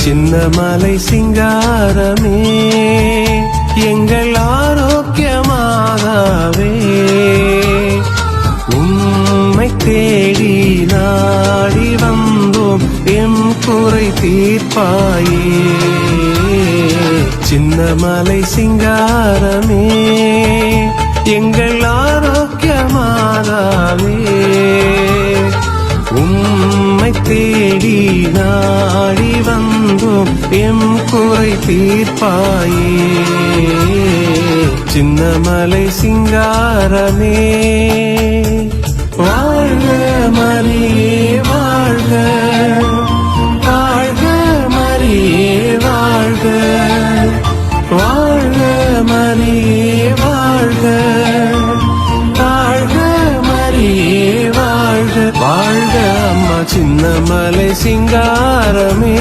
சின்னமலை சிங்காரமே எங்கள் ஆரோக்கியமாகவே உம்மை தேடி நாடி வந்தோம் எம் குறை தீர்ப்பாயே சின்னமலை சிங்காரமே எங்கள் ஆரோக்கியமாகவே உம்மை தேடி நாடி வந்தோம் எம் குறை தீர்ப்பாயே சின்னமலை சிங்காரமே வாழ்க மரியே வாழ்க வாழ்க மரியே வாழ்க வாழ்க மரியே வாழ்க வாழ்க மரியே வாழ்க வாழ்க அம்மா சின்னமலை சிங்காரமே